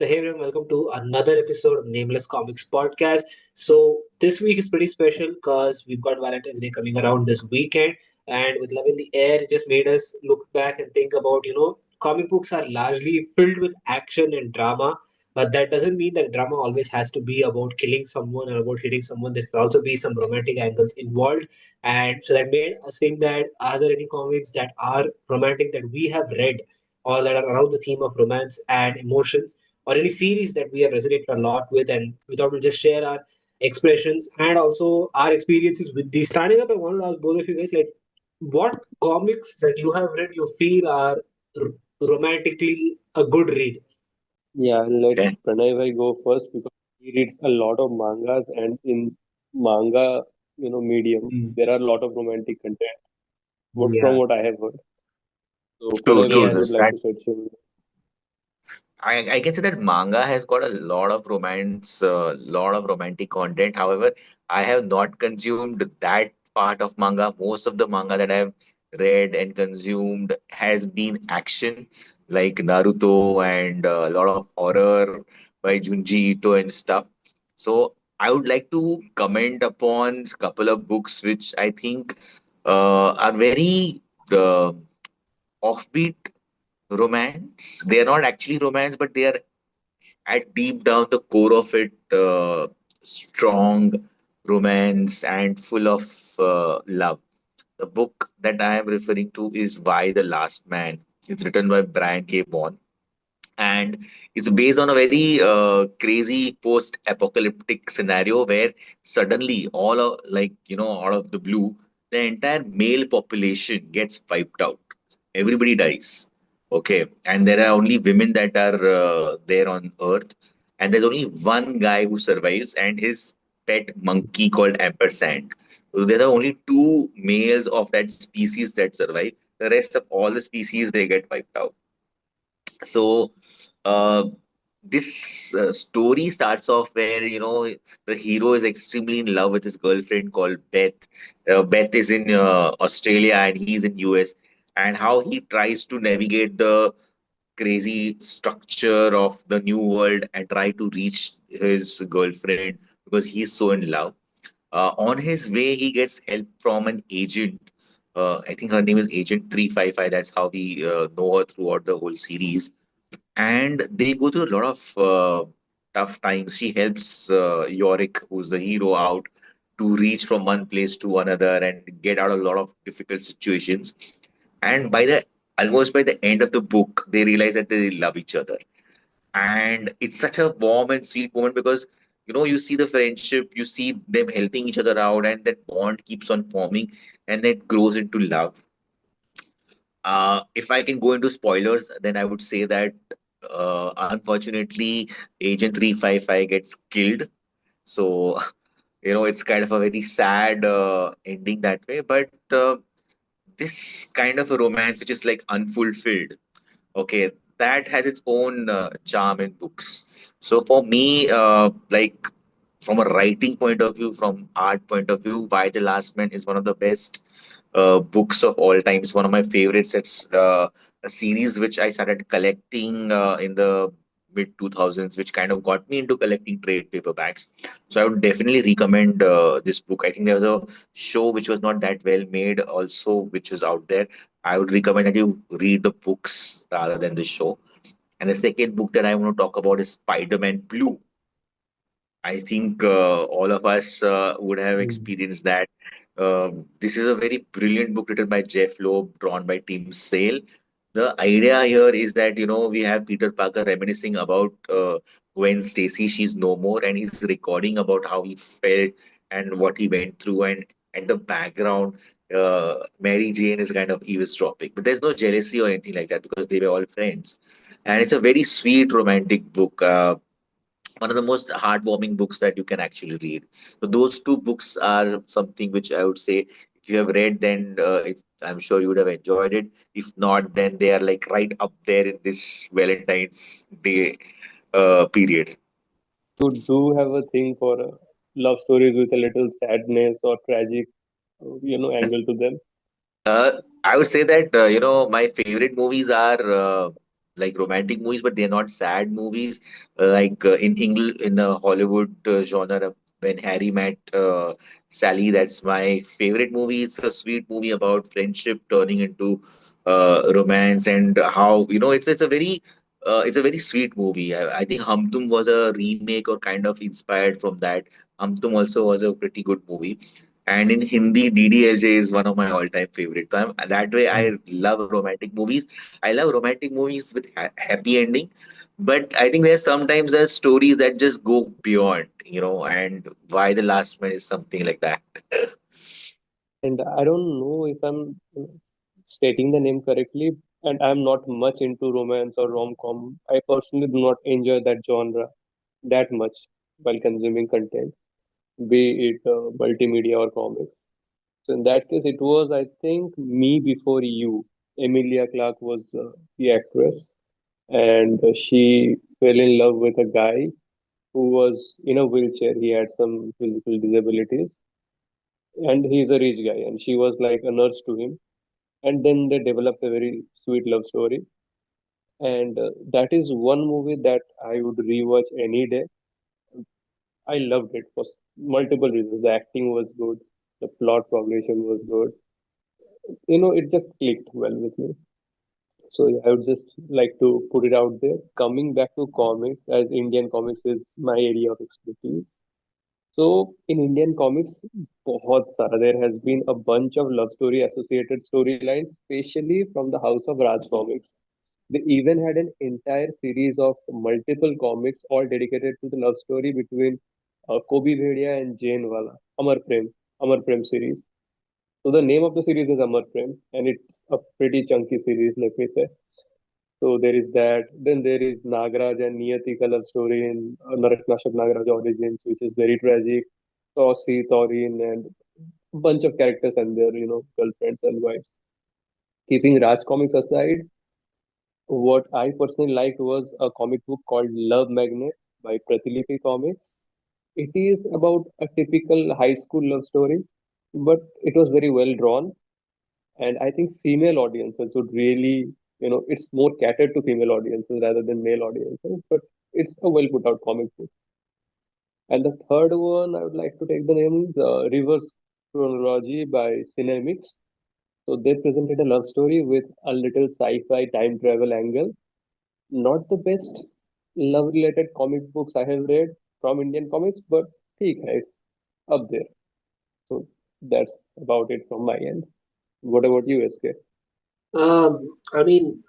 So, hey everyone, welcome to another episode of Nameless Comics Podcast. So, this week is pretty special because we've got Valentine's Day coming around this weekend, and with Love in the Air, it just made us look back and think about, comic books are largely filled with action and drama, but that doesn't mean that drama always has to be about killing someone or about hitting someone. There can also be some romantic angles involved, and so that made us think that are there any comics that are romantic that we have read or that are around the theme of romance and emotions? Or any series that we have resonated a lot with, and we thought we'll just share our expressions and also our experiences with these. Starting up, I wanted to ask both of you guys, like, what comics that you have read you feel are romantically a good read? Yeah, let Okay. Pranay go first because he reads a lot of mangas, and in manga, medium, Mm. there are a lot of romantic content. From Yeah. what I have heard. So True, Pranay, true. I would Yes. like to set you. I can say that manga has got a lot of romance, lot of romantic content. However, I have not consumed that part of manga. Most of the manga that I've read and consumed has been action, like Naruto and a lot of horror by Junji Ito and stuff. So I would like to comment upon a couple of books which I think are very offbeat romance. They are not actually romance, but they are at deep down the core of it, strong romance and full of love. The book that I am referring to is Why the Last Man. It's written by Brian K. Vaughan, and it's based on a very crazy post-apocalyptic scenario where suddenly all of, out of the blue, the entire male population gets wiped out. Everybody dies. Okay, and there are only women that are there on Earth, and there's only one guy who survives, and his pet monkey called Ampersand. So there are only two males of that species that survive. The rest of all the species, they get wiped out. So uh, this story starts off where the hero is extremely in love with his girlfriend called Beth. Beth is in Australia and he's in US, and how he tries to navigate the crazy structure of the new world and try to reach his girlfriend because he's so in love. On his way, he gets help from an agent. I think her name is Agent 355. That's how we know her throughout the whole series, and they go through a lot of tough times. She helps Yorick, who's the hero, out to reach from one place to another and get out a lot of difficult situations. And almost by the end of the book, they realize that they love each other, and it's such a warm and sweet moment because you see the friendship, you see them helping each other out, and that bond keeps on forming, and that grows into love. If I can go into spoilers, then I would say that unfortunately, Agent 355 gets killed. So, it's kind of a very sad ending that way. But this kind of a romance, which is like unfulfilled, okay, that has its own charm in books. So, for me, from a writing point of view, from art point of view, Why the Last Man is one of the best books of all time. It's one of my favorites. It's a series which I started collecting in the mid 2000s, which kind of got me into collecting trade paperbacks. So I would definitely recommend this book. I think there was a show which was not that well made, also, which was out there. I would recommend that you read the books rather than the show. And the second book that I want to talk about is Spider-Man Blue. I think all of us would have Mm. experienced that. This is a very brilliant book written by Jeff Loeb, drawn by Tim Sale. The idea here is that we have Peter Parker reminiscing about Gwen Stacy. She's no more, and he's recording about how he felt and what he went through. And at the background, Mary Jane is kind of eavesdropping, but there's no jealousy or anything like that because they were all friends. And it's a very sweet romantic book. One of the most heartwarming books that you can actually read. So those two books are something which I would say if you have read, then I'm sure you would have enjoyed it. If not, then they are like right up there in this Valentine's Day period. You do have a thing for love stories with a little sadness or tragic, angle to them. I would say that my favorite movies are like romantic movies, but they're not sad movies. In English, in the Hollywood genre, when Harry met Sally, that's my favorite movie. It's a sweet movie about friendship turning into romance, and how it's a very sweet movie. I think Hum Tum was a remake or kind of inspired from that. Hum Tum also was a pretty good movie. And in Hindi, DDLJ is one of my all-time favorites. So that way, I love romantic movies. I love romantic movies with happy ending, but I think there's stories that just go beyond, and Why the Last Man is something like that. And I don't know if I'm stating the name correctly, and I'm not much into romance or rom-com. I personally do not enjoy that genre that much while consuming content, be it multimedia or comics. So in that case, it was, I think, Me Before You. Emilia Clarke was the actress, and she fell in love with a guy who was in a wheelchair. He had some physical disabilities, and he's a rich guy, and she was like a nurse to him. And then they developed a very sweet love story, and that is one movie that I would rewatch any day. I loved it for multiple reasons. The acting was good, the plot progression was good. It just clicked well with me. So yeah, I would just like to put it out there. Coming back to comics, as Indian comics is my area of expertise. So in Indian comics, बहुत सारा there has been a bunch of love story associated storylines, especially from the house of Raj Comics. They even had an entire series of multiple comics, all dedicated to the love story between Kobe Bhedia and Jane Wala, Amar Prem series. So the name of the series is Amar Prem, and it's a pretty chunky series, let me say. So there is that. Then there is Nagraj and Niyatika love story in Naraknashak Nagraj Origins, which is very tragic. Tossi, Torin, and a bunch of characters and their, girlfriends and wives. Keeping Raj comics aside, what I personally liked was a comic book called Love Magnet by Pratilipi Comics. It is about a typical high school love story, but it was very well drawn. And I think female audiences would really, it's more catered to female audiences rather than male audiences, but it's a well put out comic book. And the third one I would like to take the name is Reverse Chronology by Cinemix. So they presented a love story with a little sci-fi time travel angle. Not the best love-related comic books I have read from Indian comics, but ठीक है, it's up there. So that's about it from my end. What about you, SK? I mean,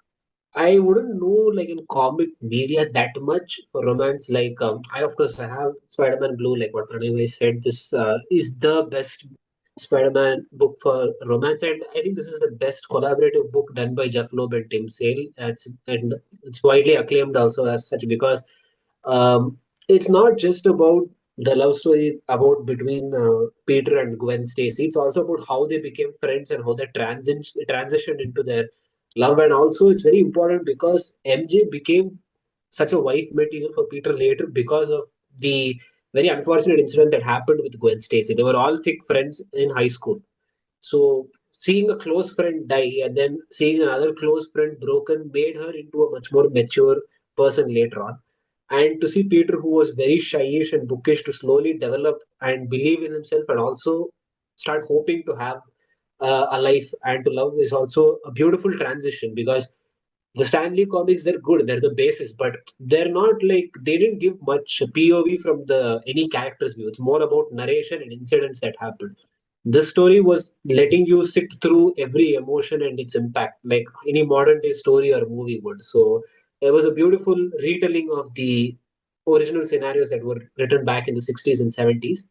I wouldn't know like in comic media that much for romance. Like, I of course I have Spider-Man Blue. Like what Pranay said, this is the best Spider-Man book for romance, and I think this is the best collaborative book done by Jeff Loeb and Tim Sale. And it's widely acclaimed also as such because it's not just about the love story about between Peter and Gwen Stacy. It's also about how they became friends and how they transitioned into their love. And also, it's very important because MJ became such a wife material for Peter later because of the very unfortunate incident that happened with Gwen Stacy. They were all thick friends in high school. So seeing a close friend die and then seeing another close friend broken made her into a much more mature person later on. And to see Peter, who was very shyish and bookish, to slowly develop and believe in himself and also start hoping to have a life and to love is also a beautiful transition because the Stanley comics, they're good, they're the basis, but they're not like they didn't give much POV from the any character's view. It's more about narration and incidents that happen. This story was letting you sit through every emotion and its impact, like any modern day story or movie would. So it was a beautiful retelling of the original scenarios that were written back in the 60s and 70s.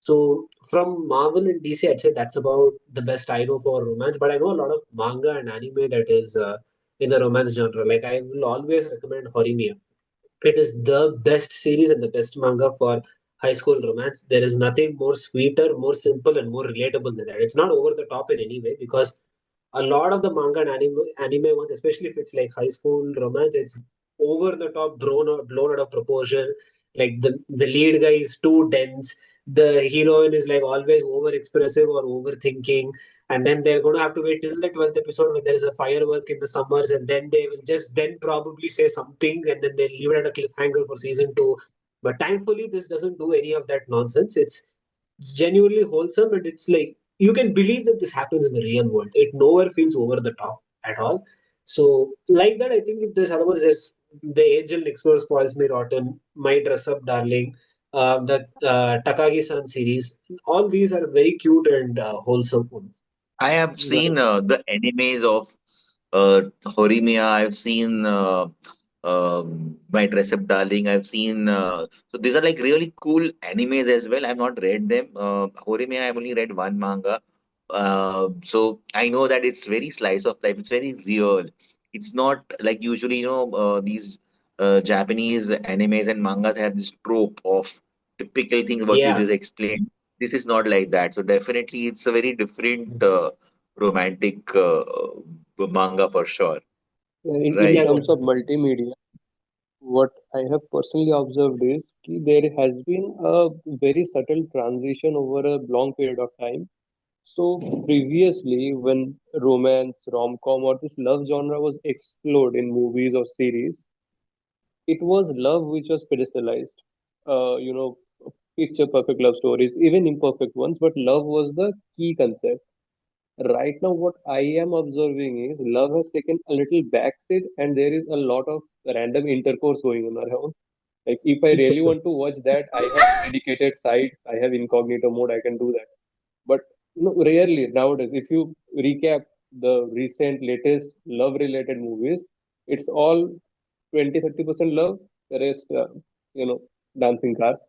So from Marvel and DC, I'd say that's about the best I know for romance. But I know a lot of manga and anime that is in the romance genre. Like I will always recommend Horimiya. It is the best series and the best manga for high school romance. There is nothing more sweeter, more simple, and more relatable than that. It's not over the top in any way because a lot of the manga and anime ones, especially if it's like high school romance, it's over the top, blown out of proportion. Like the lead guy is too dense. The heroine is like always over expressive or overthinking, and then they're going to have to wait till the 12th episode when there is a firework in the summers, and then they will just then probably say something, and then they'll leave it at a cliffhanger for season two. But thankfully, this doesn't do any of that nonsense. It's genuinely wholesome, and it's like you can believe that this happens in the real world. It nowhere feels over the top at all. So, like that, I think if there's otherwise, there's the angel next door spoils me rotten, my dress up darling, the Takagi-san series. All these are very cute and wholesome ones. I have Right. seen the animes of Horimiya. I've seen My Dress Up Darling. I've seen so these are like really cool animes as well. I've not read them. Horimiya, I've only read one manga. So I know that it's very slice of life. It's very real. It's not like usually these Japanese animes and mangas have this trope of typical things what you Yeah. just explained. This is not like that. So definitely, it's a very different romantic manga for sure. In Yeah, Right. terms of definitely. multimedia, what I have personally observed is कि there has been a very subtle transition over a long period of time. So previously, when romance, rom-com, or this love genre was explored in movies or series, it was love which was pedestalized. You know, picture perfect love stories, even imperfect ones, but love was the key concept. Right now, what I am observing is love has taken a little backseat, and there is a lot of random intercourse going on around. Like, if I really want to watch that, I have dedicated sites, I have incognito mode, I can do that. But no, rarely nowadays, if you recap the recent latest love related movies, it's all 20-30% love, the rest, dancing cars.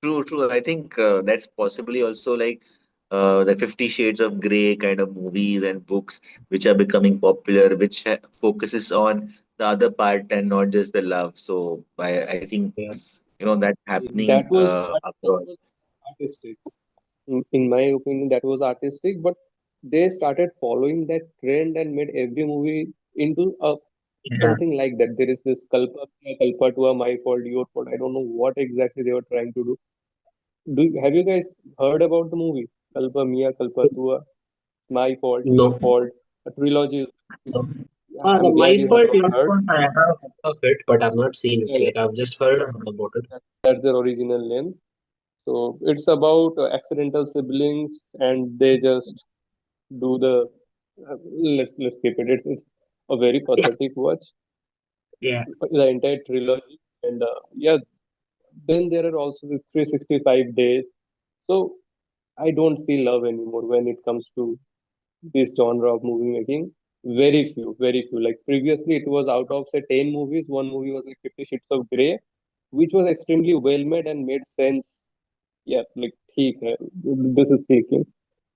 True, true. I think that's possibly also like the 50 Shades of Grey kind of movies and books which are becoming popular, which focuses on the other part and not just the love. So I think Yeah. that's happening That across. was artistic. In my opinion, that was artistic, but they started following that trend and made every movie into a Yeah. something like that. There is this Kalpa Tua, my fault, your fault. I don't know what exactly they were trying to do. Have you guys heard about the movie Kalpa Mia, Kalpa Tua, My Fault, Your No. Fault, a trilogy? No. The I'm My glad you have Fault, not Your heard. Fault, I have heard of it, but I've not seen it. Yeah, Like, I've just heard about it. that's their original name. So it's about accidental siblings, and they just do the. Let's skip it. It's a very pathetic watch. Yeah. The entire trilogy, and yeah, then there are also the 365 days. So I don't see love anymore when it comes to this genre of movie making. Very few, very few. Like previously, it was out of say 10 movies, one movie was like 50 Shades of Grey, which was extremely well made and made sense. Yeah, like ठीक है, this is taking.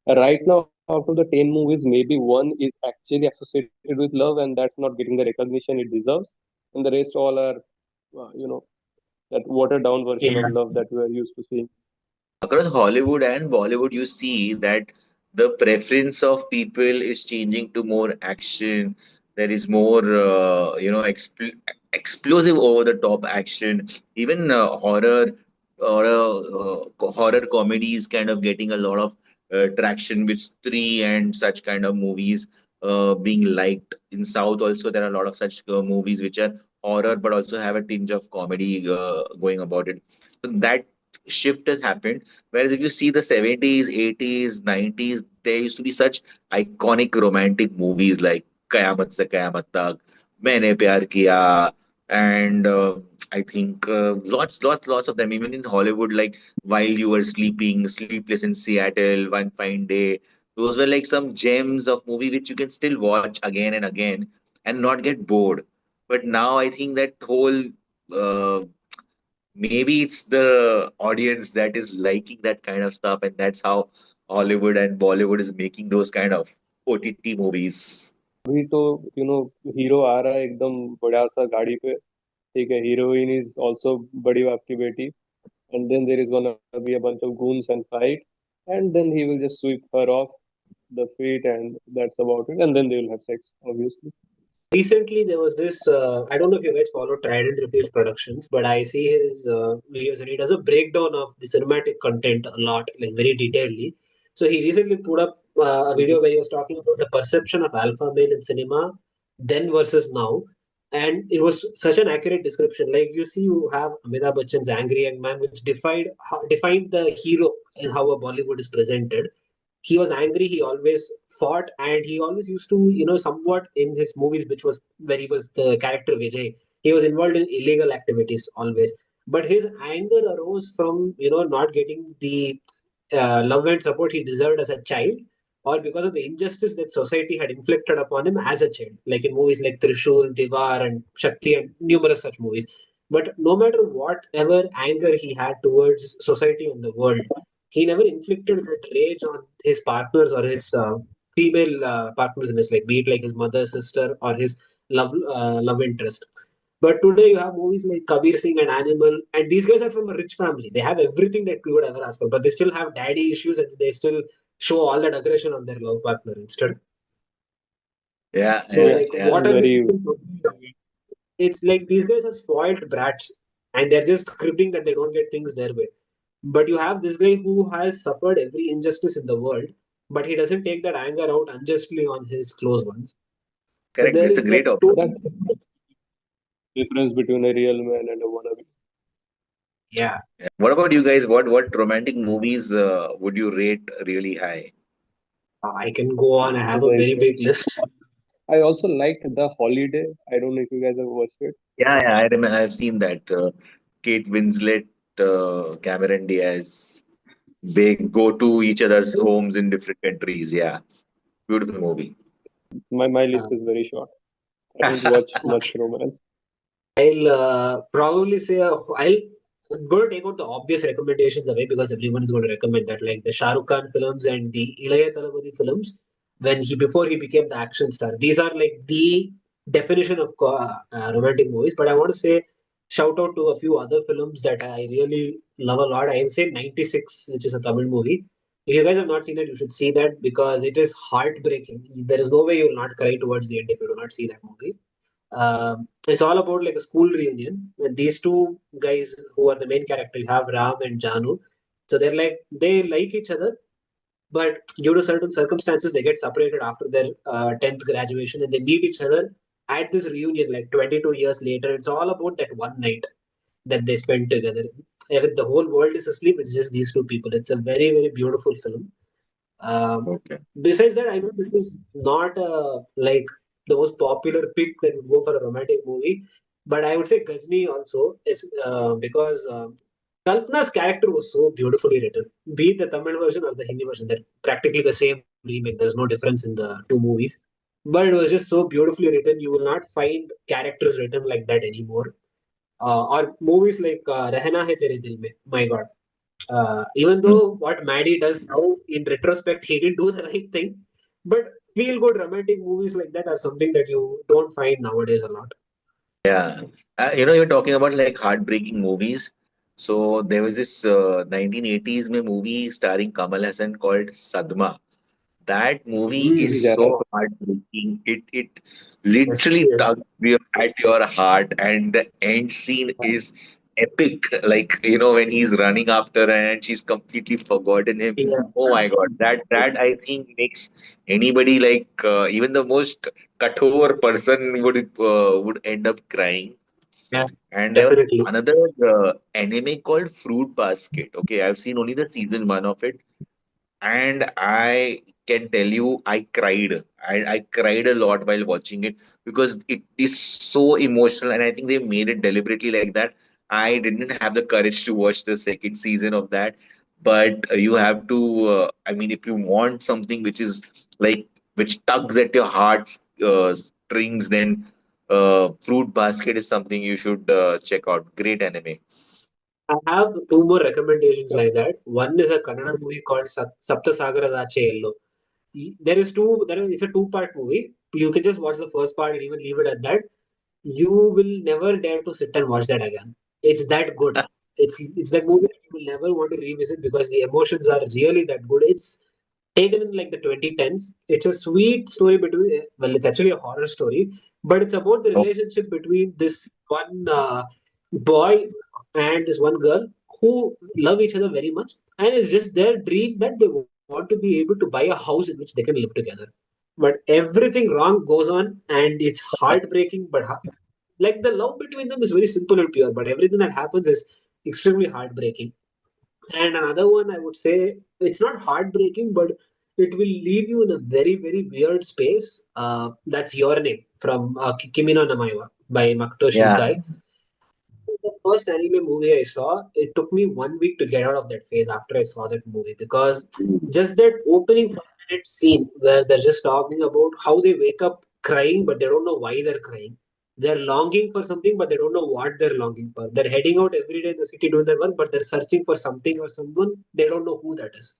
Right now, out of the 10 movies, maybe one is actually associated with love, and that's not getting the recognition it deserves. And the rest all are, that watered down version of Yeah. love that we are used to seeing. Across Hollywood and Bollywood, you see that the preference of people is changing to more action. There is more, explosive over the top action. Even horror comedies kind of getting a lot of traction with Three and such kind of movies being liked. In South also, there are a lot of such movies which are horror but also have a tinge of comedy going about it. So that shift has happened. Whereas if you see the 70s, 80s, 90s, there used to be such iconic romantic movies like Kayamat Se Kayamat Tak, Maine Pyar Kiya, and I think lots of them. Even in Hollywood, like While You Were Sleeping, Sleepless in Seattle, One Fine Day. Those were like some gems of movie which you can still watch again and again and not get bored. But now I think that whole uh, maybe it's the audience that is liking that kind of stuff, and that's how Hollywood and Bollywood is making those kind of OTT movies. अभी तो hero आ रहा है एकदम बड़ा सा गाड़ी पे. ठीक है, हीरोइन इज ऑल्सो बड़ी बाप की बेटी, and then there is gonna be a bunch of goons and fight, and then he will just sweep her off the feet, and that's about it, and then they will have sex, obviously. Recently, there was this. I don't know if you guys follow Trident Reviews Productions, but I see his videos and he does a breakdown of the cinematic content a lot, like very detailedly. So he recently put up a video where he was talking about the perception of alpha male in cinema then versus now. And it was such an accurate description. Like you see, you have Amitabh Bachchan's Angry Young Man, which defined the hero and how a Bollywood is presented. He was angry, he always fought, and he always used to, somewhat in his movies, which was where he was the character Vijay, he was involved in illegal activities always. But his anger arose from, not getting the love and support he deserved as a child, or because of the injustice that society had inflicted upon him as a child, like in movies like Trishul, Divar, and Shakti, and numerous such movies. But no matter whatever anger he had towards society and the world, he never inflicted that rage on his partners or his female partners in his life, be it like his mother, sister, or his love interest. But today you have movies like Kabir Singh and Animal, and these guys are from a rich family. They have everything that you would ever ask for, but they still have daddy issues, and they still show all that aggression on their love partner instead. Yeah, So, yeah, Yes, like, yeah. what are these very. people doing? It's like these guys are spoiled brats, and they're just cribbing that they don't get things their way. But you have this guy who has suffered every injustice in the world, but he doesn't take that anger out unjustly on his close ones. So Correct. there It's a is great that That's total, observation. the difference between a real man and a wannabe. yeah. Yeah. What about you guys? What romantic movies would you rate really high? I can go on. I have a Like very big list. I also liked The Holiday. I don't know if you guys have watched it. Yeah, yeah, I remember. I've seen that. Kate Winslet, Cameron Diaz. They go to each other's homes in different countries. Yeah, beautiful movie. My Uh, list is very short. I don't watch much okay. romance. I'll probably say I'm going to take out the obvious recommendations away because everyone is going to recommend that, like the Shah Rukh Khan films and the Ilaya Talabadi films, when he before he became the action star. These are like the definition of romantic movies. But I want to say shout out to a few other films that I really love a lot. I'll say 96, which is a Tamil movie. If you guys have not seen it, you should see that because it is heartbreaking. There is no way you will not cry towards the end if you do not see that movie. It's all about like a school reunion. And these two guys who are the main character, you have Ram and Janu. So they like each other, but due to certain circumstances, they get separated after their 10th graduation, and they meet each other at this reunion like 22 years later. It's all about that one night that they spent together. The whole world is asleep. It's just these two people. It's a very very beautiful film. Um, Okay. Besides that, I know this is not like the most popular pick that would go for a romantic movie, but I would say Ghazni also is because Kalpana's character was so beautifully written. Be it the Tamil version or the Hindi version, they're practically the same remake. There's no difference in the two movies, but it was just so beautifully written. You will not find characters written like that anymore. Or movies like Rehna Hai Tere Dil Mein. My God, even Mm. though what Maddie does now, in retrospect, he didn't do the right thing. But feel good romantic movies like that are something that you don't find nowadays a lot. Yeah. You're talking about like heartbreaking movies. So there was this 1980s mein movie starring Kamal Hassan called Sadma. That movie is Mm, Yeah, that's so heartbreaking. It yes, literally yes, tugs you at your heart, and the end scene is epic. Like when he's running after her and she's completely forgotten him. yeah, Oh my God, that I think makes anybody like even the most kathor person would end up crying. yeah, And there was definitely. another anime called Fruit Basket. Okay, I've seen only the season one of it, and I can tell you, I cried. I cried a lot while watching it because it is so emotional, and I think they made it deliberately like that. I didn't have the courage to watch the second season of that, but you have to. I mean, if you want something which is like which tugs at your heart's strings, then Fruit Basket is something you should check out. Great anime. I have two more recommendations like that. One is a Kannada movie called Sapta Sagara Dache Yellow. There is two. It's a two-part movie. You can just watch the first part and even leave it at that. You will never dare to sit and watch that again. It's that good. It's that movie that you will never want to revisit because the emotions are really that good. It's taken in like the 2010s. It's a sweet story between, well, it's actually a horror story, but it's about the Oh, relationship between this one boy and this one girl who love each other very much, and it's just their dream that they want want to be able to buy a house in which they can live together. But everything wrong goes on, and it's heartbreaking. But like the love between them is very simple and pure, but everything that happens is extremely heartbreaking. And another one, I would say, it's not heartbreaking, but it will leave you in a very, very weird space. That's Your Name from Kimi no Namaiwa by Makoto Yeah. Shinkai. The first anime movie I saw, it took me 1 week to get out of that phase after I saw that movie, because just that opening 5 minute scene where they're just talking about how they wake up crying, but they don't know why they're crying. They're longing for something, but they don't know what they're longing for. They're heading out every day in the city doing their work, but they're searching for something or someone. They don't know who that is.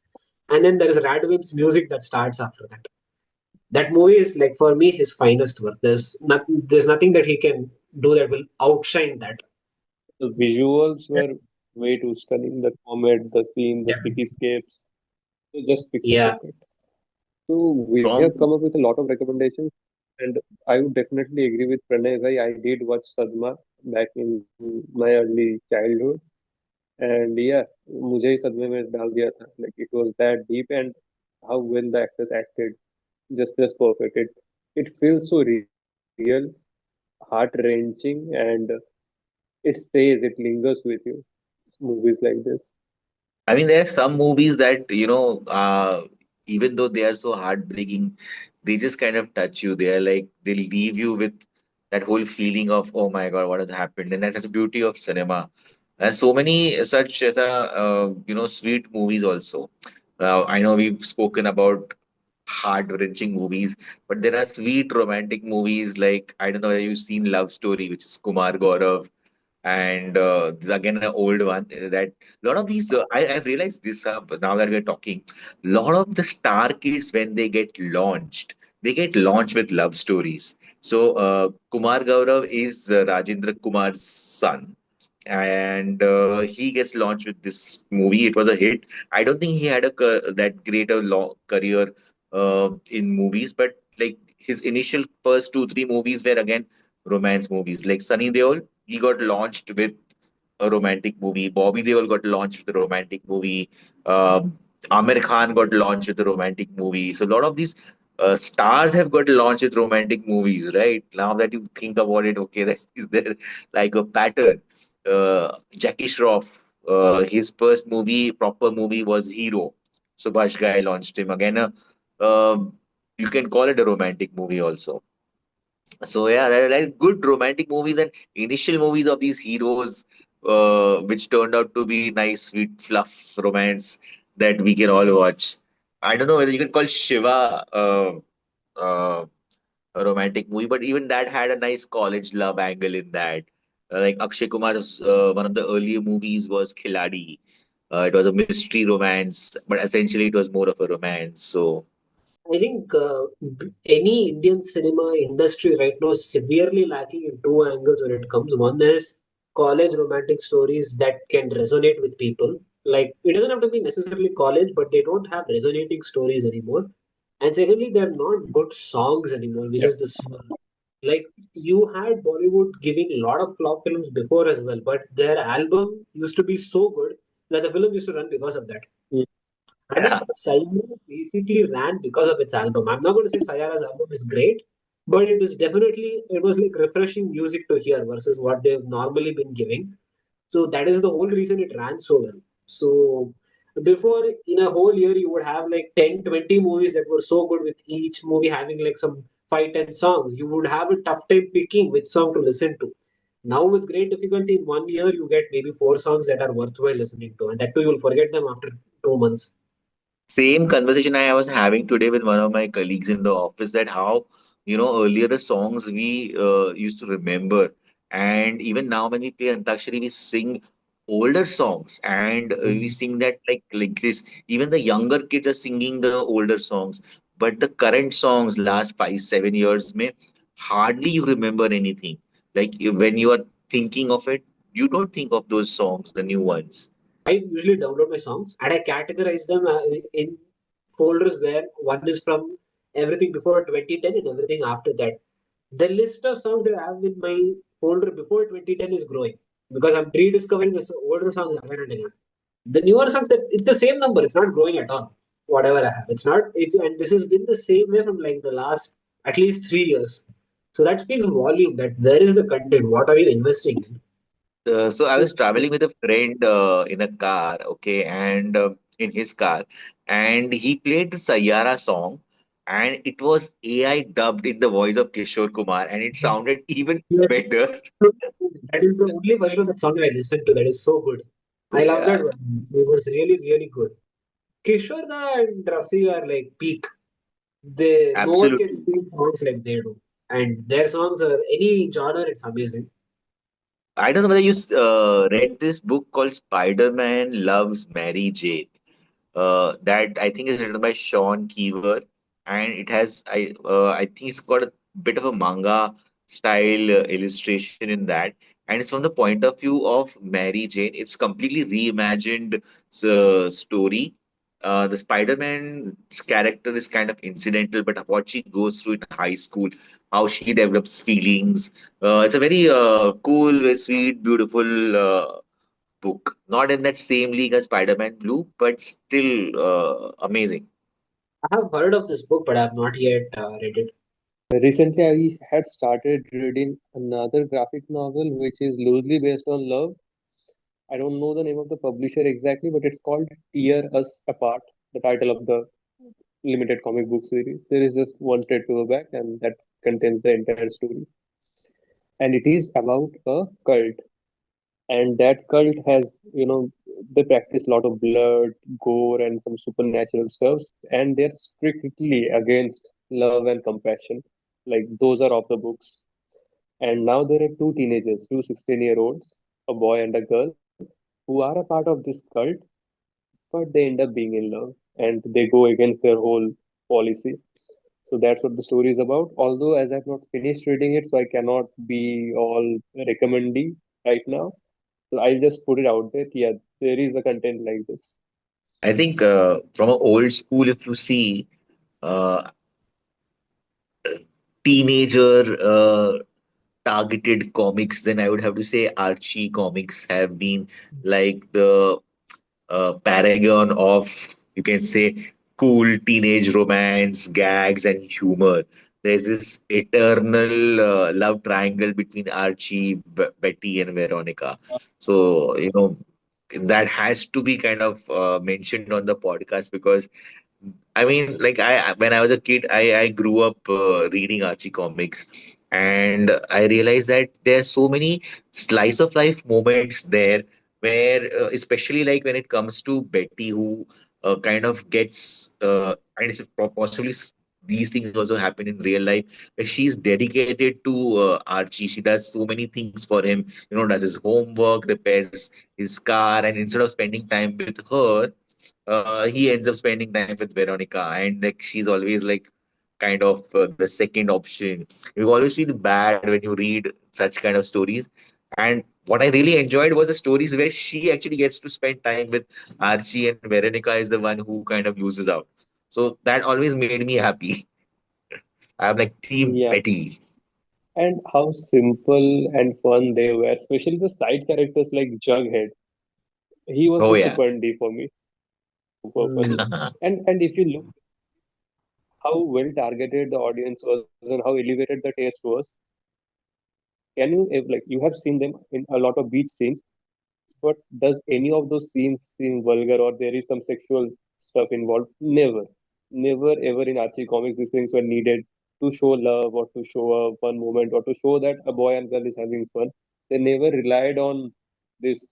And then there is Radwim's music that starts after that. That movie is like for me his finest work. There's nothing that he can do that will outshine that. The visuals were way too stunning. The comet, the scene, the cityscapes, just picture Yeah. perfect. So we have come From up with a lot of recommendations, and I would definitely agree with Pranay. I did watch Sadma back in my early childhood, and yeah, मुझे ही सदमे में डाल दिया था. Like it was that deep, and how well the actors acted, just perfect. It feels so real, heart wrenching, and it stays, it lingers with you. Movies like this. I mean, there are some movies that, even though they are so heartbreaking, they just kind of touch you. They are like, they leave you with that whole feeling of, oh my God, what has happened? And that's the beauty of cinema. There's so many such as sweet movies also. I know we've spoken about heart-wrenching movies, but there are sweet romantic movies like, I don't know whether you've seen Love Story, which is Kumar Gaurav, and this is again an old one that a lot of these I've realized this now that we're talking, a lot of the star kids when they get launched with love stories. So Kumar Gaurav is Rajendra Kumar's son, and he gets launched with this movie. It was a hit. I don't think he had that great a career in movies, but like his initial first two three movies were again romance movies. Like Sunny Deol, he got launched with a romantic movie. Bobby Deol got launched with a romantic movie. Amir Khan got launched with a romantic movie. So a lot of these stars have got launched with romantic movies, right? Now that you think about it, okay, that's, is there like a pattern? Jackie Shroff, his first movie, proper movie was Hero. Subhash Ghai launched him again. You can call it a romantic movie also. So yeah, there are like good romantic movies and initial movies of these heroes, which turned out to be nice, sweet fluff romance that we can all watch. I don't know whether you can call Shiva uh, a romantic movie, but even that had a nice college love angle in that. Like Akshay Kumar's one of the earlier movies was Khiladi. It was a mystery romance, but essentially it was more of a romance. So I think any Indian cinema industry right now is severely lacking in two angles when it comes. One is college romantic stories that can resonate with people. Like it doesn't have to be necessarily college, but they don't have resonating stories anymore. And secondly, they're not good songs anymore, which Yeah. is the small. Like you had Bollywood giving a lot of flop films before as well, but their album used to be so good that the film used to run because of that. Mm. I think Sayara basically ran because of its album. I'm not going to say Sayara's album is great, but it was like refreshing music to hear versus what they've normally been giving. So that is the whole reason it ran so well. So before in a whole year you would have like 10, 20 movies that were so good with each movie having like some 5, 10 songs. You would have a tough time picking which song to listen to. Now with great difficulty in 1 year you get maybe 4 songs that are worthwhile listening to, and that too you'll forget them after 2 months. same conversation I was having today with one of my colleagues in the office that how, earlier the songs we used to remember. And even now when we play Antakshari, we sing older songs and we sing that like this. Even the younger kids are singing the older songs. But the current songs, last 5, 7 years, may hardly you remember anything. Like when you are thinking of it, you don't think of those songs, the new ones. I usually download my songs and I categorize them in folders where one is from everything before 2010 and everything after that. The list of songs that I have in my folder before 2010 is growing because I'm rediscovering the older songs again and again. The newer songs, that it's the same number, it's not growing at all. whatever I have. It's not, it's, and this has been the same way from like the last at least 3 years. So that speaks volume that where is the content? What are you investing in? So I was traveling with a friend in a car, okay, and in his car, and he played the Sayara song, and it was AI dubbed in the voice of Kishore Kumar, and it sounded even Yes. better. That is the only version of that song that I listened to. That is so good. I love that Yeah, one. It was really, really good. Kishore Da and Rafi are like peak. They no one can absolutely. sing songs like they do, and their songs are any genre. It's amazing. I don't know whether you read this book called Spider-Man Loves Mary Jane. That I think is written by Sean Keever, and it has I think it's got a bit of a manga style illustration in that, and it's from the point of view of Mary Jane. It's completely reimagined story. The Spider-Man's character is kind of incidental, but what she goes through in high school, how she develops feelings. It's a very cool, very sweet, beautiful book. Not in that same league as Spider-Man Blue, but still amazing. I have heard of this book, but I have not yet read it. Recently, I had started reading another graphic novel which is loosely based on love. I don't know the name of the publisher exactly, but it's called Tear Us Apart, the title of the limited comic book series. There is just one trade paperback, and that contains the entire story. And it is about a cult. And that cult has, they practice a lot of blood, gore, and some supernatural stuff. And they're strictly against love and compassion. Like, those are off the books. And now there are two teenagers, two 16-year-olds, a boy and a girl, who are a part of this cult, but they end up being in love and they go against their whole policy. So that's what the story is about. Although, as I've not finished reading it, so I cannot be all recommending right now. So I'll just put it out there. Yeah, there is a content like this. I think from an old school, if you see uh, teenager targeted comics, then I would have to say Archie comics have been like the paragon of, you can say, cool teenage romance, gags, and humor. There's this eternal love triangle between Archie, Betty, and Veronica. So, that has to be kind of mentioned on the podcast because I mean, like when I was a kid, I grew up reading Archie comics, and I realized that there are so many slice of life moments there, where especially like when it comes to Betty, who kind of gets and it's possibly these things also happen in real life, where she's dedicated to Archie. She does so many things for him. Does his homework, repairs his car, and instead of spending time with her he ends up spending time with Veronica, and like she's always like kind of the second option. You always feel bad when you read such kind of stories. And what I really enjoyed was the stories where she actually gets to spend time with Archie, and Veronica is the one who kind of loses out. So that always made me happy. I'm like Team Yeah. Betty. And how simple and fun they were, especially the side characters like Jughead. He was Oh the yeah. Super D for me, purpose. Mm. And if you look how well targeted the audience was and how elevated the taste was, can you if, like you have seen them in a lot of beach scenes, but does any of those scenes seem vulgar or there is some sexual stuff involved? Never. Never ever in Archie comics these things were needed to show love or to show a fun moment or to show that a boy and girl is having fun. They never relied on this,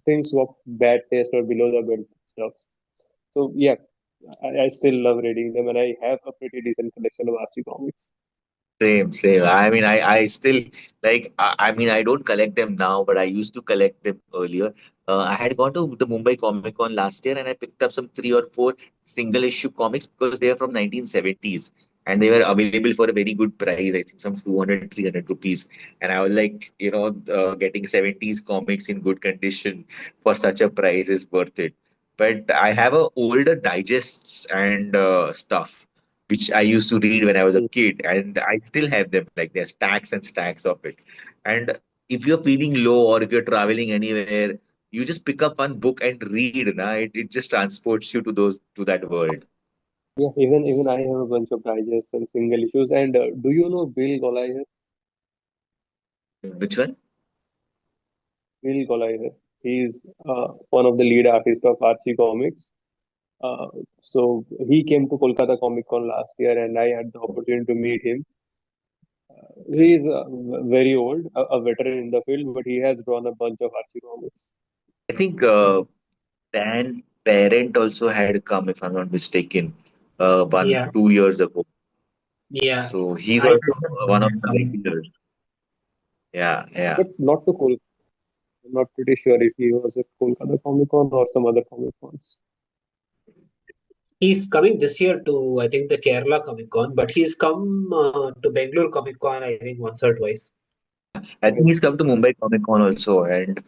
things of bad taste or below the belt stuff. So yeah, I still love reading them and I have a pretty decent collection of Archie comics. Same, same. I mean, I still like. I mean, I don't collect them now, but I used to collect them earlier. I had gone to the Mumbai Comic Con last year, and I picked up some 3 or 4 single issue comics because they are from 1970s and they were available for a very good price. I think some 200, 300 rupees. And I was like, getting 70s comics in good condition for such a price is worth it. But I have a older digests and stuff which I used to read when I was a kid, and I still have them. Like there's stacks and stacks of it. And if you're feeling low or if you're traveling anywhere, You just pick up one book and read, na? It just transports you to that world. Yeah, even I have a bunch of digests and single issues. And do you know Bill Goliath? Which one? Bill Goliath. He's one of the lead artists of Archie Comics. Uh, so he came to Kolkata Comic Con last year, and I had the opportunity to meet him. He is very old, a veteran in the field, but he has drawn a bunch of Archie comics. I think Dan Parent also had come, if I'm not mistaken, Yeah, 2 years ago. yeah. So he's I also remember one of that the coming. regulars. Yeah, yeah. But not to Kolkata. I'm not pretty sure if he was at Kolkata Comic Con or some other Comic Cons. He's coming this year to, I think, the Kerala Comic Con, but he's come to Bangalore Comic Con, I think, once or twice. I think he's come to Mumbai Comic Con also, and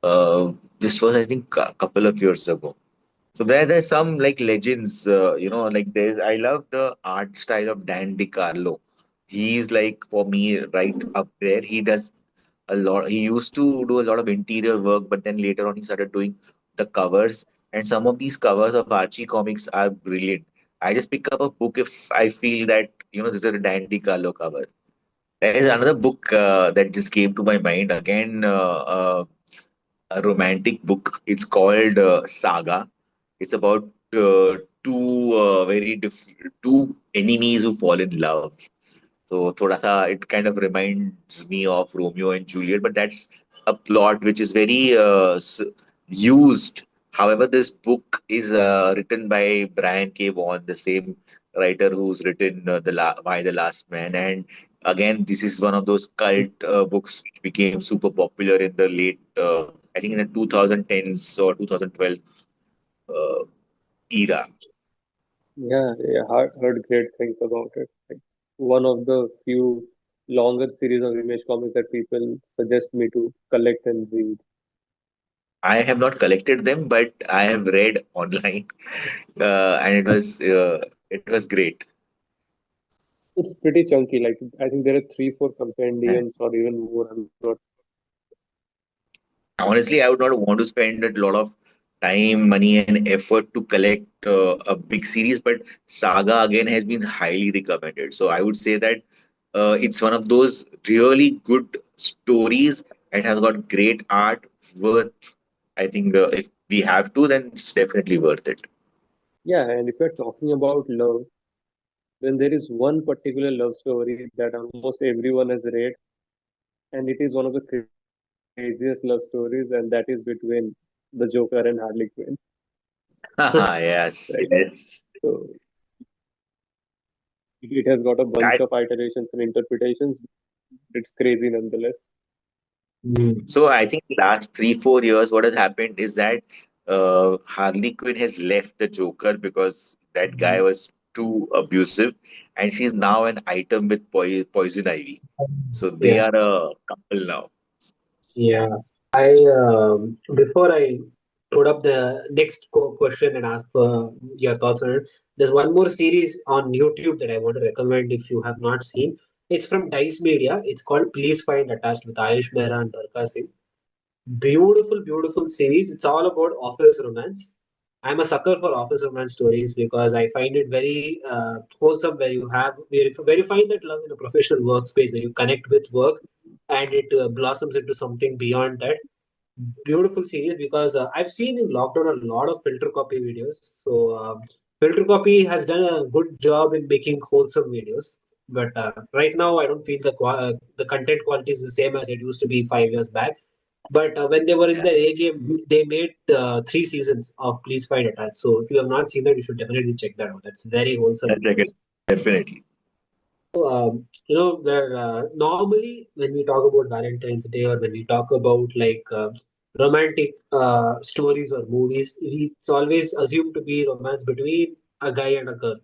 uh, this was, I think, a couple of years ago. So there's some like legends, like there's I love the art style of Dan DiCarlo. He's like for me right up there. He does a lot. He used to do a lot of interior work, but then later on he started doing the covers. And some of these covers of Archie comics are brilliant. I just pick up a book if I feel that this is a Dan DiCarlo cover. There is another book that just came to my mind again. A romantic book. It's called Saga. It's about two two enemies who fall in love. So thoda sa it kind of reminds me of Romeo and Juliet, but that's a plot which is very used. However, this book is written by Brian K. Vaughan, the same writer who's written Why the Last Man, and again, this is one of those cult books which became super popular in the late, I think, in the 2010s or 2012 uh, era. Yeah, yeah, heard great things about it. Like one of the few longer series of image comics that people suggest me to collect and read. I have not collected them, but I have read online, and it was great. It's pretty chunky. Like I think there are three, four compendiums or even more. I'm not. Honestly, I would not want to spend a lot of time, money, and effort to collect a big series, but Saga again has been highly recommended. So I would say that it's one of those really good stories and has got great art. Worth, I think, if we have to, then it's definitely worth it. Yeah, and if you're talking about love, then there is one particular love story that almost everyone has read, and it is one of the craziest love stories, and that is between the Joker and Harley Quinn, right? Yes, yes. So it has got a bunch I of iterations and interpretations. It's crazy nonetheless. Mm. So I think last 3 4 years, what has happened is that Harley Quinn has left the Joker because that guy was too abusive, and she's now an item with Poison Ivy. So they Yeah, are a couple now. yeah. I before I put up the next question and ask for your thoughts on it, there's one more series on YouTube that I want to recommend if you have not seen. It's from Dice Media. It's called Please Find Attached with Ayush Mehra and Barka Singh. Beautiful, beautiful series. It's all about office romance. I'm a sucker for office romance stories because I find it very wholesome. Where you find that love in a professional workspace where you connect with work and it blossoms into something beyond that. Beautiful series because I've seen in lockdown a lot of filter copy videos. So filter copy has done a good job in making wholesome videos. But right now, I don't feel the content quality is the same as it used to be 5 years back. But when they were in Yeah, the A game, they made 3 seasons of Please Find Attached. So if you have not seen that, you should definitely check that out. That's very wholesome that's like videos. definitely. Where normally when we talk about Valentine's Day or when we talk about like romantic stories or movies, it's always assumed to be romance between a guy and a girl.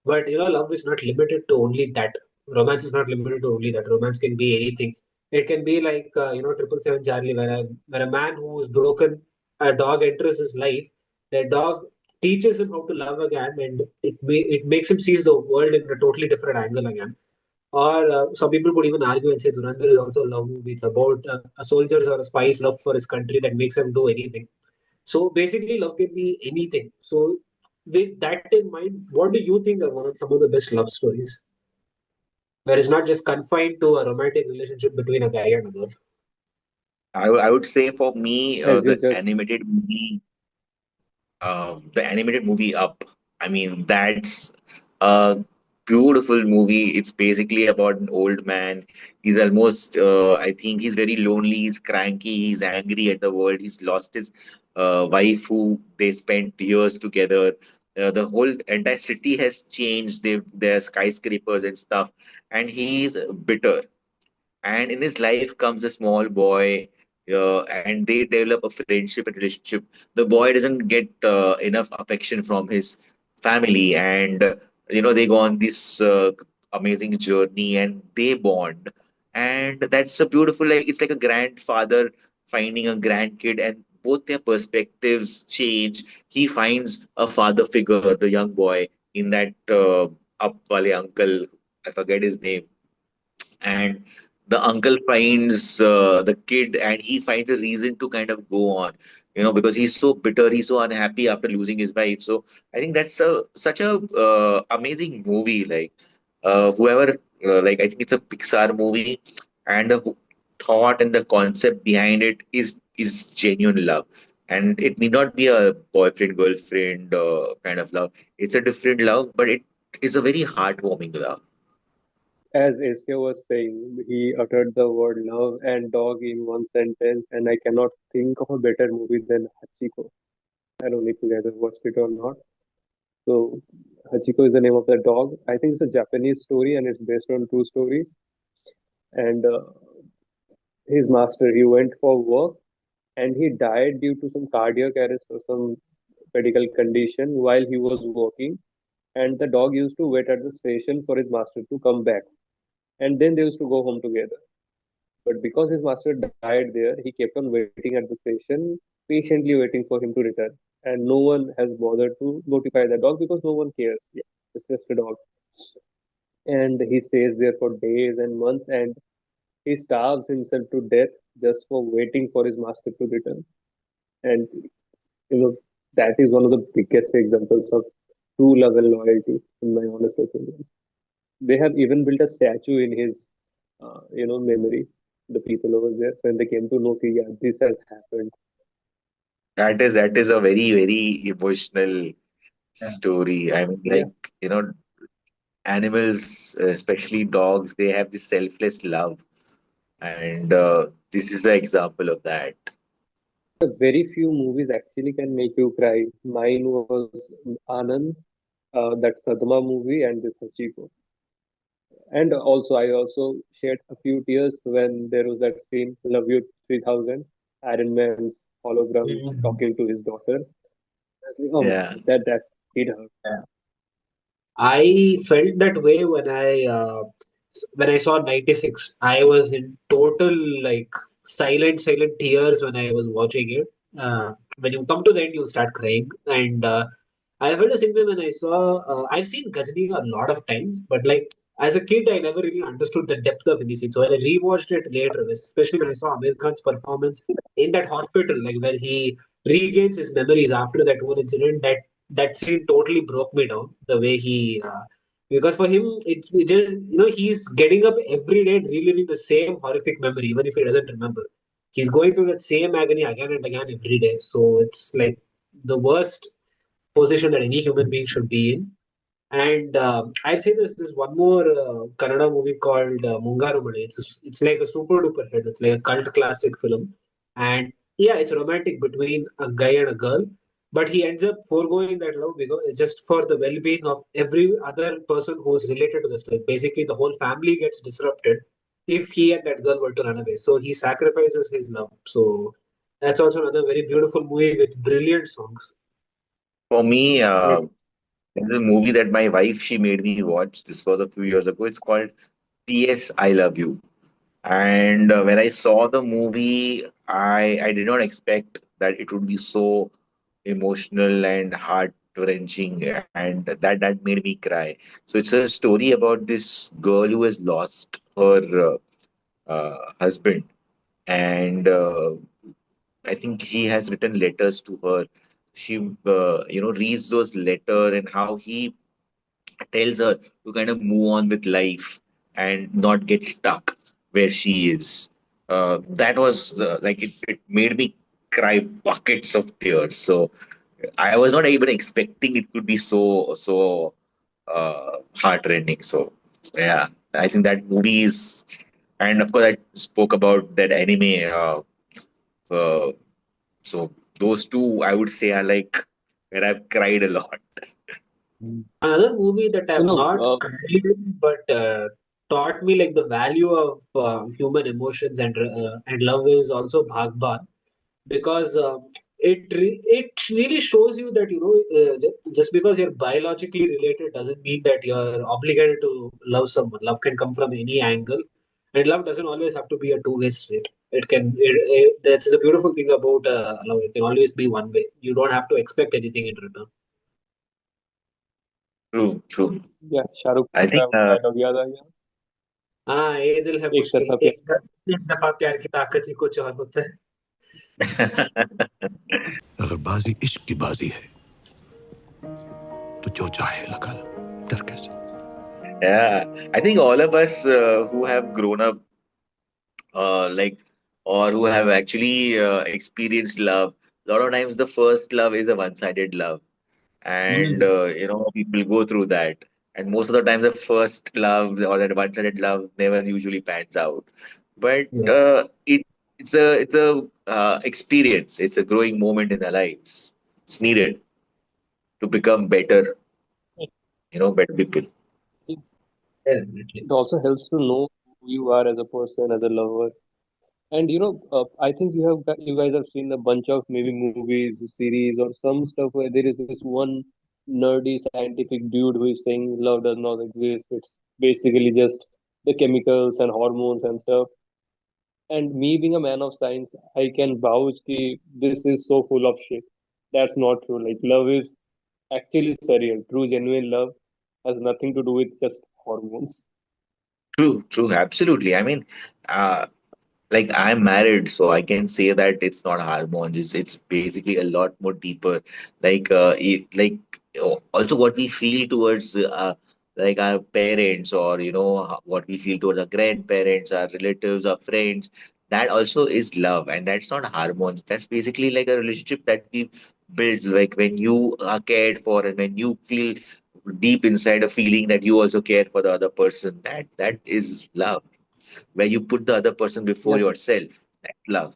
But love is not limited to only that. Romance is not limited to only that. Romance can be anything. It can be like 777 Charlie, where a man who is broken, a dog enters his life. That dog teaches him how to love again, and it makes him sees the world in a totally different angle again. Or some people could even argue and say Durandar is also a love movie. It's about a soldier's or a spy's love for his country that makes him do anything. So basically, love can be anything. So with that in mind, what do you think are one of some of the best love stories where it's not just confined to a romantic relationship between a guy and a girl? I would say for me, As you just the animated movie Up. I mean, that's a beautiful movie. It's basically about an old man. He's almost, I think he's very lonely. He's cranky. He's angry at the world. He's lost his wife, who they spent years together. The whole entire city has changed. There are skyscrapers and stuff, and he's bitter, and in his life comes a small boy, and they develop a friendship and relationship. The boy doesn't get enough affection from his family, and they go on this amazing journey, and they bond. And that's a beautiful, like, it's like a grandfather finding a grandkid, and both their perspectives change. He finds a father figure, the young boy, in that up wale uncle, I forget his name. And the uncle finds the kid, and he finds a reason to kind of go on, because he's so bitter, he's so unhappy after losing his wife. So I think that's such a amazing movie. Like, whoever, like, I think it's a Pixar movie, and the thought and the concept behind it is genuine love. And it need not be a boyfriend girlfriend kind of love. It's a different love, but it is a very heartwarming love. as Asia was saying, he uttered the word love and dog in one sentence, and I cannot think of a better movie than Hachiko. I don't know if you guys have watched it or not. So, Hachiko is the name of the dog. I think it's a Japanese story and it's based on true story. And his master, he went for work and he died due to some cardiac arrest or some medical condition while he was working. And the dog used to wait at the station for his master to come back. And then they used to go home together. But because his master died there, he kept on waiting at the station, patiently waiting for him to return. And no one has bothered to notify the dog because no one cares. Yeah, it's just a dog. And he stays there for days and months and he starves himself to death just for waiting for his master to return. And you know, that is one of the biggest examples of true love and loyalty, in my honest opinion. They have even built a statue in his, memory. The people over there, when they came to know, that, yeah, this has happened. That is a very, very emotional Yeah. story. I mean, Yeah. like, animals, especially dogs, they have this selfless love, and this is the example of that. Very few movies actually can make you cry. Mine was Anand, that Sadma movie, and this Hachiko. And also, I also shed a few tears when there was that scene, Love You 3000, Iron Man's hologram Mhm. talking to his daughter. I was like, oh my Yeah, god, that hit hurt. I felt that way when I saw 96. I was in total like silent tears when I was watching it. When you come to the end, you start crying, and I felt the same way when I saw. I've seen Ghajini a lot of times, but like as a kid, I never really understood the depth of any scene. So when I rewatched it later, especially when I saw Amir Khan's performance in that hospital, like where he regains his memories after that one incident, that scene totally broke me down. The way he, because for him, it just he's getting up every day and reliving the same horrific memory, even if he doesn't remember. He's going through that same agony again and again every day. So it's like the worst position that any human being should be in. And I'd say there's one more Kannada movie called Mungaru Male. It's like a super duper hit. It's like a cult classic film, and yeah, it's romantic between a guy and a girl. But he ends up foregoing that love because just for the well-being of every other person who's related to this. Like basically, the whole family gets disrupted if he and that girl were to run away. So he sacrifices his love. So that's also another very beautiful movie with brilliant songs. for me, But there's a movie that my wife, she made me watch. This was a few years ago. It's called P.S. I Love You. And when I saw the movie, I did not expect that it would be so emotional and heart wrenching, and that made me cry. So it's a story about this girl who has lost her husband, and I think he has written letters to her. She reads those letter, and how he tells her to kind of move on with life and not get stuck where she is. That was like it made me cry buckets of tears. So I was not even expecting it could be so heartrending. So yeah, I think that movie is, and of course I spoke about that anime. Uh, so those two I would say are like where I've cried a lot. Another movie that You I've know, not cried in, but taught me like the value of human emotions and love is also Bhagban, because it really shows you that just because you're biologically related doesn't mean that you're obligated to love someone. Love can come from any angle, and love doesn't always have to be a two-way street. That's the beautiful thing about love. It can always be one way. You don't have to expect anything in return. True, true. yeah, Shahrukh I का think dialogue याद आ गया. हाँ, ये दिल है एक मुश्किल, तरफा प्यार. एक दफा प्यार की ताकत ही कुछ और होता है. अगर बाजी इश्क की बाजी है तो जो चाहे लगा लो, डर कैसे. yeah, I think all of us who have grown up, like, or who have actually experienced love, a lot of times the first love is a one-sided love, and Mm. people go through that, and most of the time the first love or that one-sided love never usually pans out. But Yeah. it's a experience. It's a growing moment in our lives. It's needed to become better, better people. Definitely. It also helps to know who you are as a person, as a lover. And I think you guys have seen a bunch of maybe movies, series, or some stuff where there is this one nerdy scientific dude who is saying love does not exist. It's basically just the chemicals and hormones and stuff. And me being a man of science, I can vouch that this is so full of shit. That's not true. Like love is actually surreal. True, genuine love has nothing to do with just hormones. True, true, absolutely. I mean, uh, like I'm married, so I can say that it's not hormones. It's basically a lot more deeper. Like also what we feel towards like our parents, or what we feel towards our grandparents, our relatives, our friends. That also is love, and that's not hormones. That's basically like a relationship that we build. Like when you are cared for, and when you feel deep inside a feeling that you also care for the other person. That is love, where you put the other person before Yeah. yourself. That's love.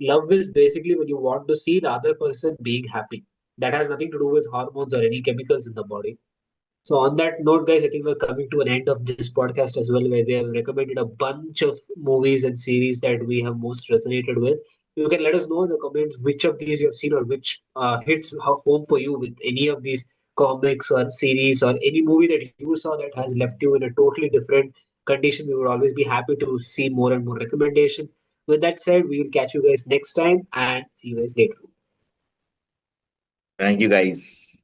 Love is basically when you want to see the other person being happy. That has nothing to do with hormones or any chemicals in the body. So on that note, guys, I think we're coming to an end of this podcast as well, where we have recommended a bunch of movies and series that we have most resonated with. You can let us know in the comments which of these you have seen, or which hits home for you with any of these comics or series, or any movie that you saw that has left you in a totally different condition. We would always be happy to see more and more recommendations. With that said, we will catch you guys next time and see you guys later. Thank you, guys.